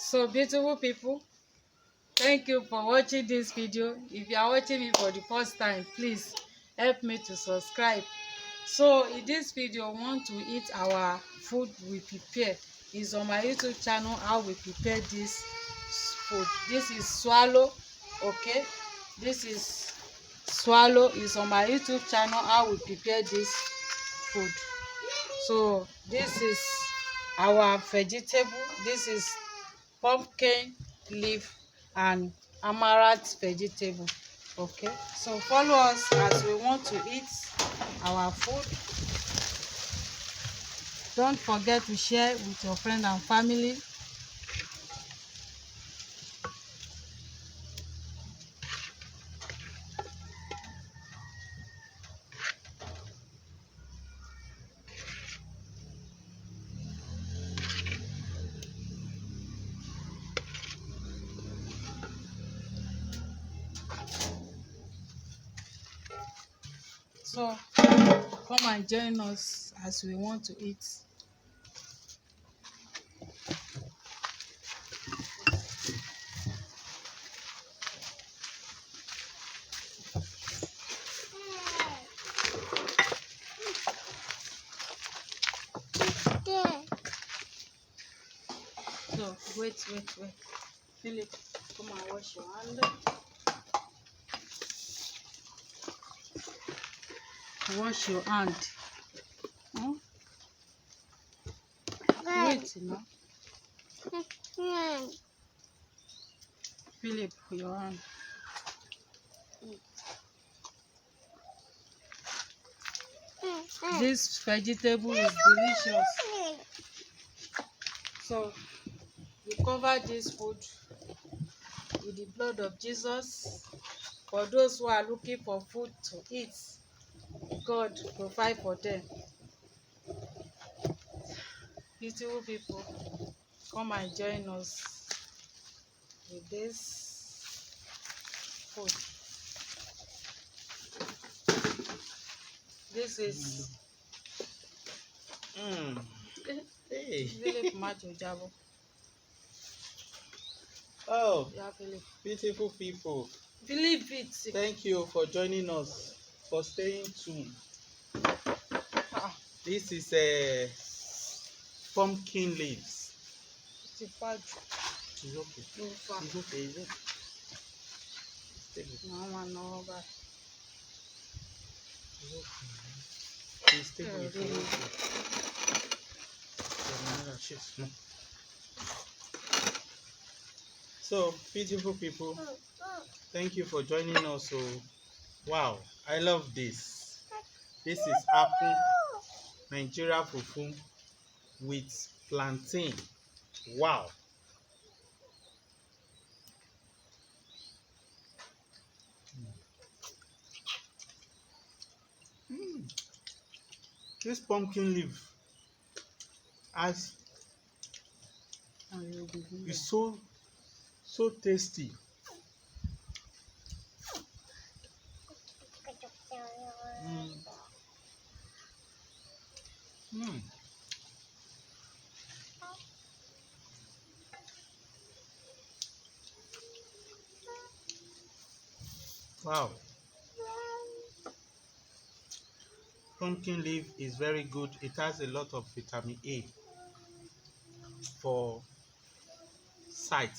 So beautiful people, thank you for watching this video. If you are watching me for the first time, please help me to subscribe. So in this video, we want to eat our food we prepare. It's on my YouTube channel how we prepare this food. This is swallow. Okay, this is swallow. Is on my YouTube channel how we prepare this food. So this is our vegetable. This is pumpkin leaf and amaranth vegetable. Okay, so follow us as we want to eat our food. Don't forget to share with your friends and family. So come and join us as we want to eat. So wait. Philip, come and wash your hand. Wash your hand. Hmm? Wait now. Philip, your hand. This vegetable is delicious. So we cover this food with the blood of Jesus. For those who are looking for food to eat, God provide for them. Beautiful people, come and join us with this food. This is Hey. Philip Macho Jabo. Oh, Yeah, Philip. beautiful people. Philip it. Thank you for joining us, for staying tuned. This is a pumpkin leaves. It's bad. It's okay. It's okay. It's okay. Stable. No one know about. It's okay. It's stable. It's okay. So, beautiful people, thank you for joining us. So, wow, I love this. This is apple Nigeria fufu with plantain. Wow. This pumpkin leaf is so tasty. Wow. Pumpkin leaf is very good. It has a lot of vitamin A for sight.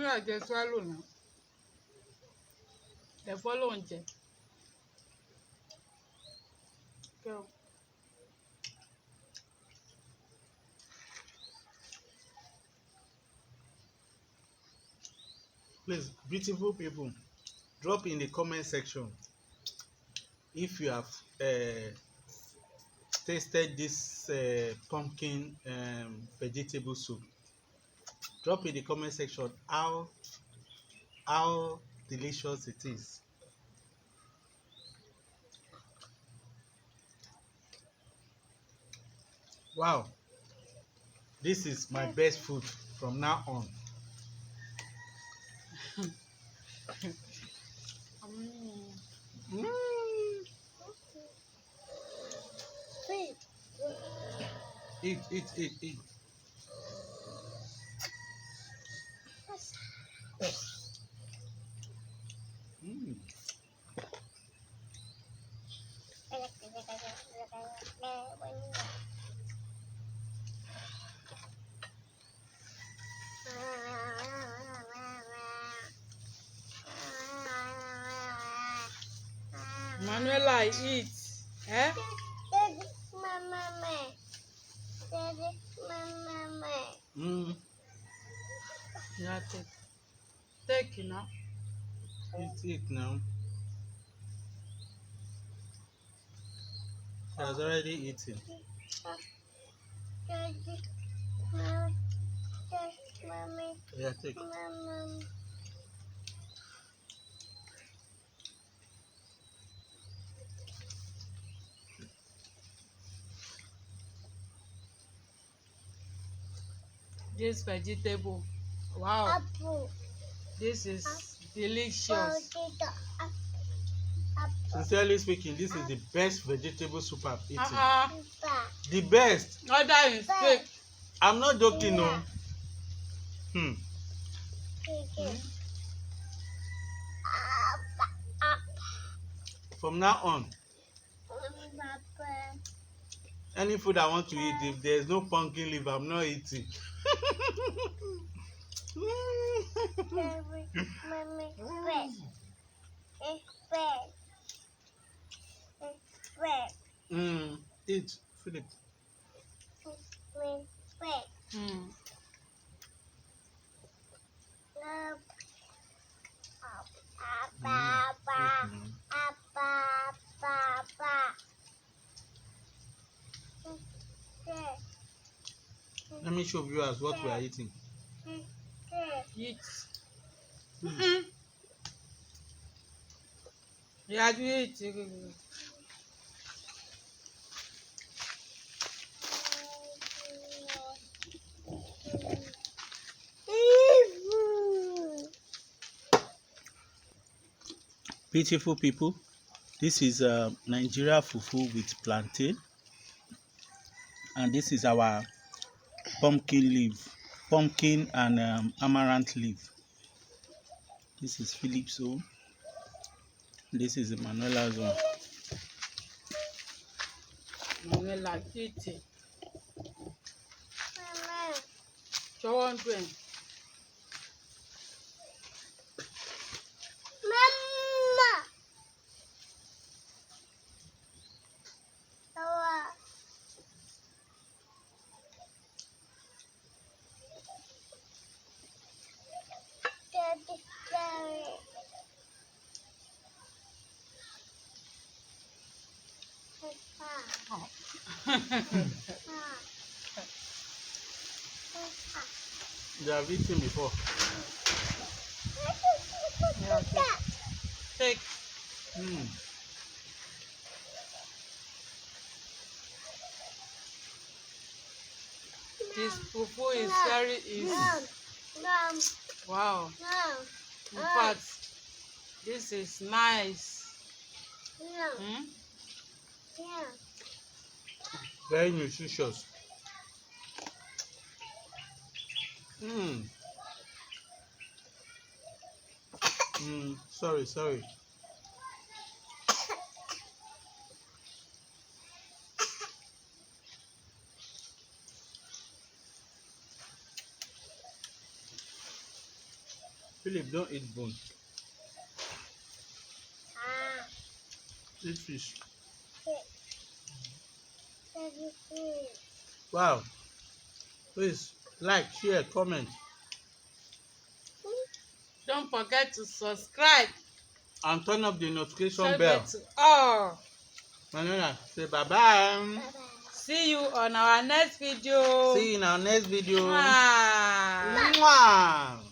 I just swallow now. They follow on je. Go. Please, beautiful people, drop in the comment section if you have tasted this pumpkin vegetable soup. Drop in the comment section how delicious it is. Wow, this is my best food from now on. Mm. Eat, eat, eat, eat. Mm. Manuela, eat. Eh? Mm. Yeah, take. Take it now. Eat now. She has already eaten. Yeah, take. This vegetable. Wow. This is delicious. Sincerely speaking, this is the best vegetable soup I've eaten. The best. Other is fake. I'm not joking, no. Hmm. From now on, any food I want to eat, if there's no pumpkin leaf, I'm not eating. Eat, Philip. Mm. Let me show viewers what we are eating. Eat. Mm-mm. Yeah, you eat. Beautiful people, this is Nigeria fufu with plantain, and this is our pumpkin and amaranth leaf. This is Philip's own. This is Manuela's own. Manuela, eat it. So one drink. They have eaten before. Yeah, take. Mm. This fufu is very easy. Wow. In fact, this is nice. Hmm? Very nutritious. Sorry. Philip, don't eat bone. Eat fish. Wow. Please like, share, comment, Don't forget to subscribe. and turn up the notification Subscribe bell. to all. Manuela, say bye-bye. See you on our next video. See you in our next video. Mwah. Mwah.